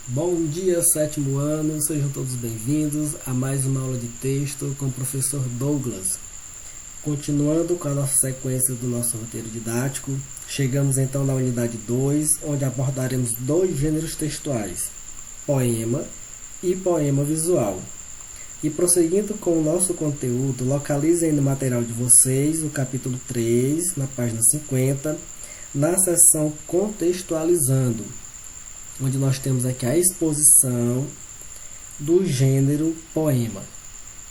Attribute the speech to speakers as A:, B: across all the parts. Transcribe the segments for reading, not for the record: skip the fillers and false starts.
A: Bom dia, sétimo ano, sejam todos bem-vindos a mais uma aula de texto com o professor Douglas. Continuando com a nossa sequência do nosso roteiro didático, chegamos então na unidade 2, onde abordaremos dois gêneros textuais, poema e poema visual. E prosseguindo com o nosso conteúdo, localizem no material de vocês o capítulo 3, na página 50, na seção Contextualizando, onde nós temos aqui a exposição do gênero poema,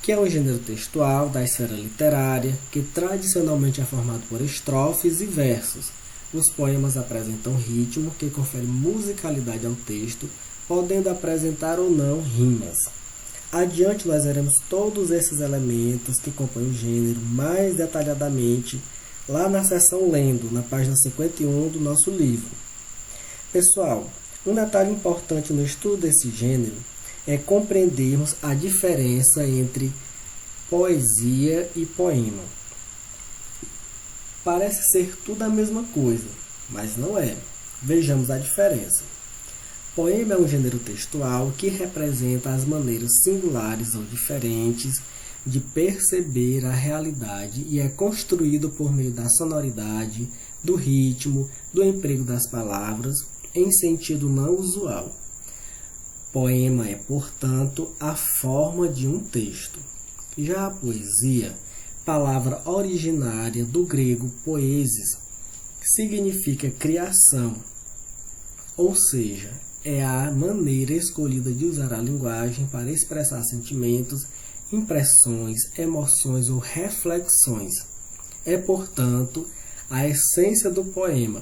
A: que é um gênero textual da esfera literária, que tradicionalmente é formado por estrofes e versos. Os poemas apresentam ritmo, que confere musicalidade ao texto, podendo apresentar ou não rimas. Adiante nós veremos todos esses elementos que compõem o gênero mais detalhadamente lá na seção Lendo, na página 51 do nosso livro. Pessoal, um detalhe importante no estudo desse gênero é compreendermos a diferença entre poesia e poema. Parece ser tudo a mesma coisa, mas não é. Vejamos a diferença. Poema é um gênero textual que representa as maneiras singulares ou diferentes de perceber a realidade e é construído por meio da sonoridade, do ritmo, do emprego das palavras, em sentido não usual. Poema é, portanto, a forma de um texto. Já a poesia, palavra originária do grego poesis, significa criação, ou seja, é a maneira escolhida de usar a linguagem para expressar sentimentos, impressões, emoções ou reflexões. É, portanto, a essência do poema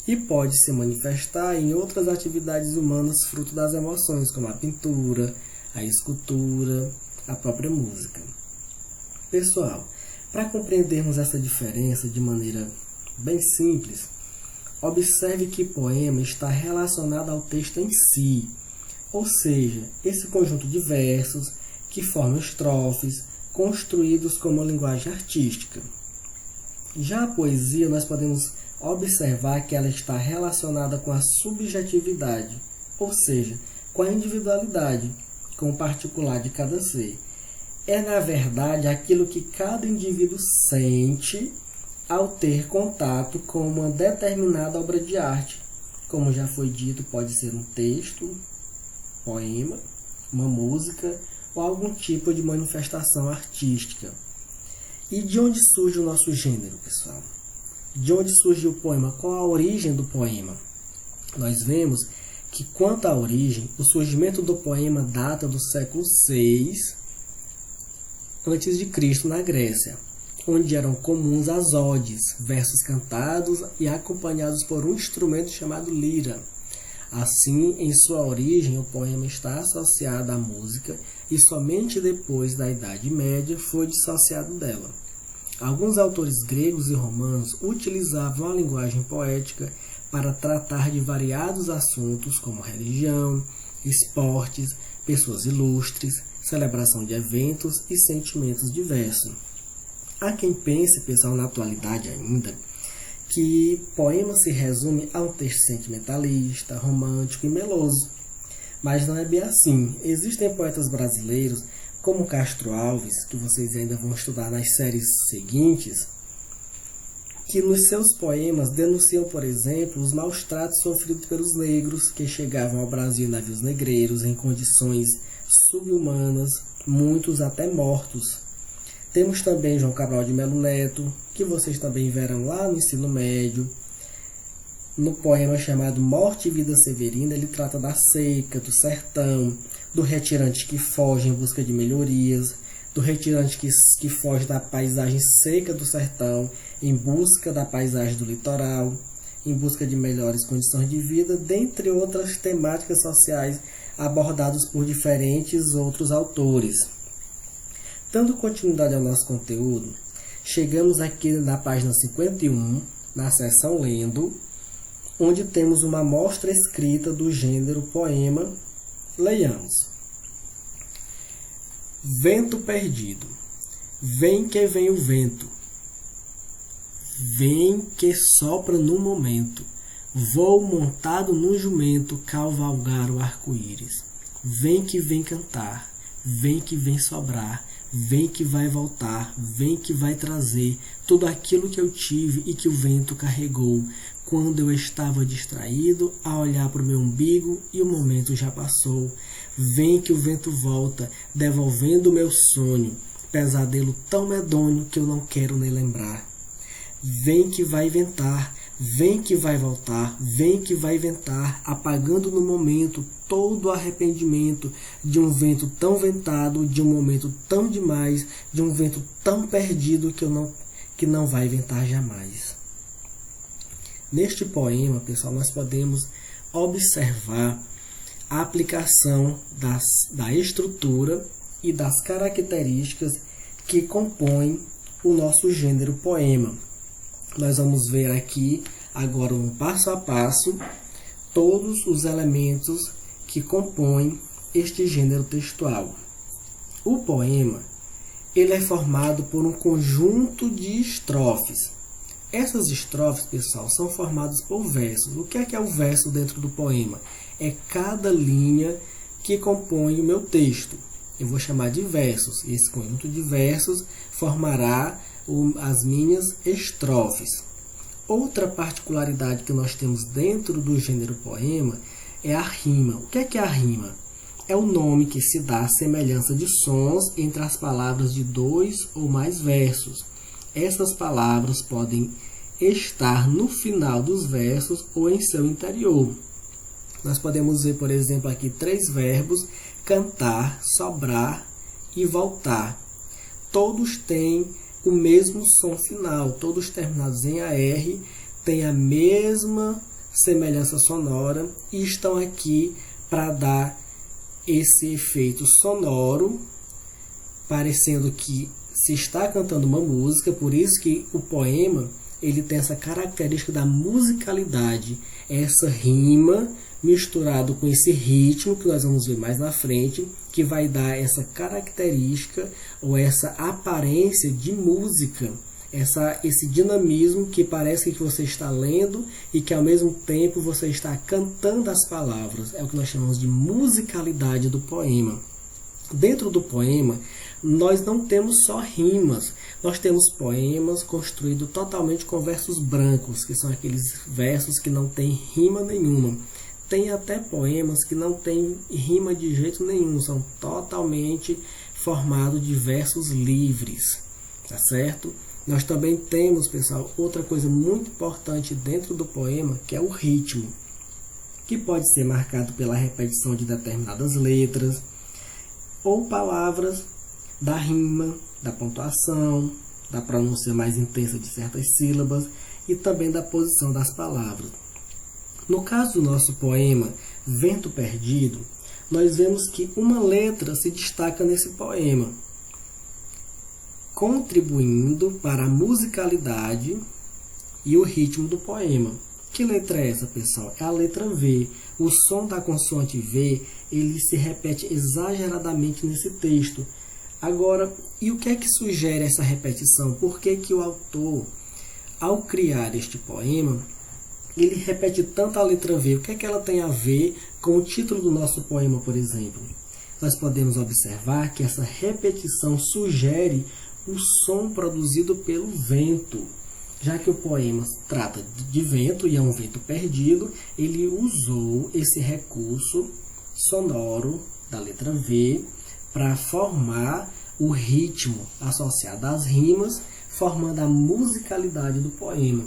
A: e pode se manifestar em outras atividades humanas fruto das emoções, como a pintura, a escultura, a própria música. Pessoal, para compreendermos essa diferença de maneira bem simples, observe que poema está relacionado ao texto em si, ou seja, esse conjunto de versos que formam estrofes, construídos como uma linguagem artística. Já a poesia, nós podemos observar que ela está relacionada com a subjetividade, ou seja, com a individualidade, com o particular de cada ser. É, na verdade, aquilo que cada indivíduo sente ao ter contato com uma determinada obra de arte. Como já foi dito, pode ser um texto, poema, uma música ou algum tipo de manifestação artística. E de onde surge o nosso gênero, pessoal? De onde surge o poema? Qual a origem do poema? Nós vemos que, quanto à origem, o surgimento do poema data do século VI a.C., na Grécia, onde eram comuns as odes, versos cantados e acompanhados por um instrumento chamado lira. Assim, em sua origem, o poema está associado à música e somente depois da Idade Média foi dissociado dela. Alguns autores gregos e romanos utilizavam a linguagem poética para tratar de variados assuntos como religião, esportes, pessoas ilustres, celebração de eventos e sentimentos diversos. Há quem pense, pessoal, na atualidade ainda, que poema se resume a um texto sentimentalista, romântico e meloso. Mas não é bem assim. Existem poetas brasileiros, como Castro Alves, que vocês ainda vão estudar nas séries seguintes, que nos seus poemas denunciam, por exemplo, os maus tratos sofridos pelos negros que chegavam ao Brasil em navios negreiros em condições subhumanas, muitos até mortos. Temos também João Cabral de Melo Neto, que vocês também verão lá no ensino médio. No poema chamado Morte e Vida Severina, ele trata da seca, do sertão, do retirante que foge em busca de melhorias, do retirante que foge da paisagem seca do sertão em busca da paisagem do litoral, em busca de melhores condições de vida, dentre outras temáticas sociais abordadas por diferentes outros autores. Dando continuidade ao nosso conteúdo, chegamos aqui na página 51, na seção Lendo, onde temos uma amostra escrita do gênero poema. Leiamos. Vento perdido. Vem que vem o vento. Vem que sopra no momento. Vou montado no jumento cavalgar o arco-íris. Vem que vem cantar, vem que vem sobrar, vem que vai voltar, vem que vai trazer tudo aquilo que eu tive e que o vento carregou, quando eu estava distraído a olhar para o meu umbigo e o momento já passou. Vem que o vento volta, devolvendo o meu sonho, pesadelo tão medonho que eu não quero nem lembrar. Vem que vai ventar, vem que vai voltar, vem que vai ventar, apagando no momento todo o arrependimento de um vento tão ventado, de um momento tão demais, de um vento tão perdido que não vai ventar jamais. Neste poema, pessoal, nós podemos observar a aplicação da estrutura e das características que compõem o nosso gênero poema. Nós vamos ver aqui, agora um passo a passo, todos os elementos que compõem este gênero textual. O poema, ele é formado por um conjunto de estrofes. Essas estrofes, pessoal, são formadas por versos. O que é o verso dentro do poema? É cada linha que compõe o meu texto. Eu vou chamar de versos. Esse conjunto de versos formará as minhas estrofes. Outra particularidade que nós temos dentro do gênero poema é a rima. O que é a rima? É o nome que se dá à semelhança de sons entre as palavras de dois ou mais versos. Essas palavras podem estar no final dos versos ou em seu interior. Nós podemos ver, por exemplo, aqui 3 verbos: cantar, sobrar e voltar. Todos têm o mesmo som final, todos terminados em AR, têm a mesma semelhança sonora e estão aqui para dar esse efeito sonoro, parecendo que se está cantando uma música. Por isso que o poema ele tem essa característica da musicalidade, essa rima misturado com esse ritmo que nós vamos ver mais na frente, que vai dar essa característica ou essa aparência de música, esse dinamismo que parece que você está lendo e que ao mesmo tempo você está cantando as palavras. É o que nós chamamos de musicalidade do poema. Dentro do poema, nós não temos só rimas, nós temos poemas construídos totalmente com versos brancos, que são aqueles versos que não têm rima nenhuma. Tem até poemas que não têm rima de jeito nenhum, são totalmente formados de versos livres, tá certo? Nós também temos, pessoal, outra coisa muito importante dentro do poema, que é o ritmo, que pode ser marcado pela repetição de determinadas letras, ou palavras da rima, da pontuação, da pronúncia mais intensa de certas sílabas e também da posição das palavras. No caso do nosso poema Vento Perdido, nós vemos que uma letra se destaca nesse poema, contribuindo para a musicalidade e o ritmo do poema. Que letra é essa, pessoal? É a letra V. O som da consoante V, ele se repete exageradamente nesse texto. Agora, e o que é que sugere essa repetição? Por que que o autor, ao criar este poema, ele repete tanto a letra V? O que é que ela tem a ver com o título do nosso poema, por exemplo? Nós podemos observar que essa repetição sugere o som produzido pelo vento. Já que o poema trata de vento e é um vento perdido, ele usou esse recurso sonoro da letra V para formar o ritmo associado às rimas, formando a musicalidade do poema.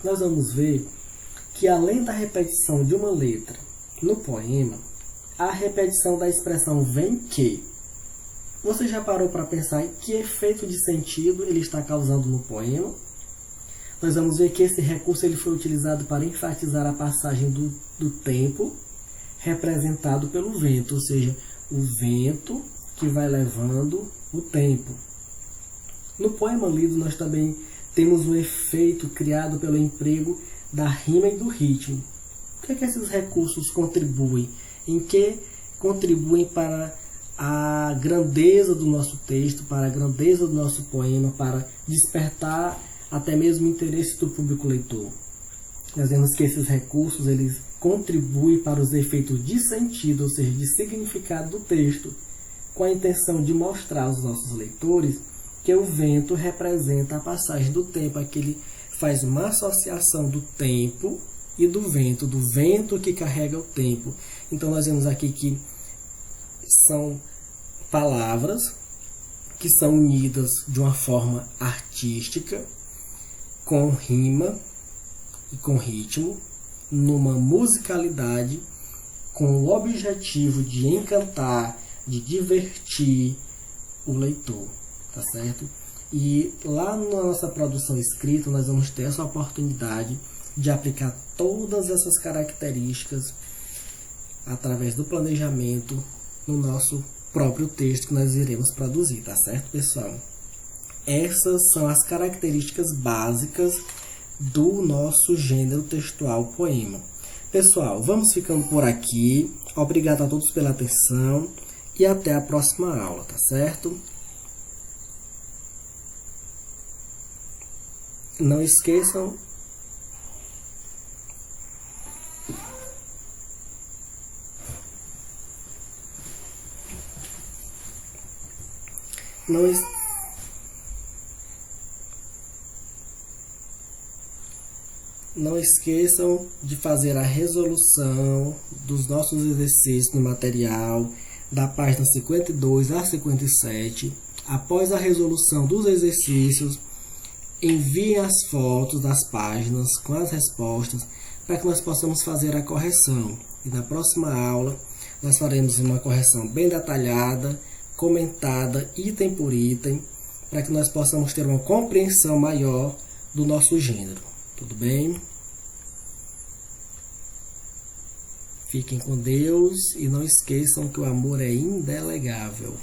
A: Nós vamos ver que além da repetição de uma letra no poema, a repetição da expressão vem que. Você já parou para pensar em que efeito de sentido ele está causando no poema? Nós vamos ver que esse recurso ele foi utilizado para enfatizar a passagem do tempo representado pelo vento, ou seja, o vento que vai levando o tempo. No poema lido, nós também temos um efeito criado pelo emprego da rima e do ritmo. O que é que esses recursos contribuem? Em que contribuem para a grandeza do nosso texto, para a grandeza do nosso poema, para despertar até mesmo o interesse do público leitor? Nós vemos que esses recursos eles contribuem para os efeitos de sentido, ou seja, de significado do texto, com a intenção de mostrar aos nossos leitores que o vento representa a passagem do tempo. Aqui ele faz uma associação do tempo e do vento que carrega o tempo. Então nós vemos aqui que são palavras que são unidas de uma forma artística, com rima e com ritmo, numa musicalidade, com o objetivo de encantar, de divertir o leitor, tá certo? E lá na nossa produção escrita nós vamos ter essa oportunidade de aplicar todas essas características através do planejamento no nosso próprio texto que nós iremos produzir, tá certo, pessoal? Essas são as características básicas do nosso gênero textual poema. Pessoal, vamos ficando por aqui. Obrigado a todos pela atenção e até a próxima aula, tá certo? Não esqueçam Não esqueçam de fazer a resolução dos nossos exercícios no material, da página 52 a 57. Após a resolução dos exercícios, enviem as fotos das páginas com as respostas para que nós possamos fazer a correção. E na próxima aula, nós faremos uma correção bem detalhada, comentada, item por item, para que nós possamos ter uma compreensão maior do nosso gênero. Tudo bem? Fiquem com Deus e não esqueçam que o amor é indelegável.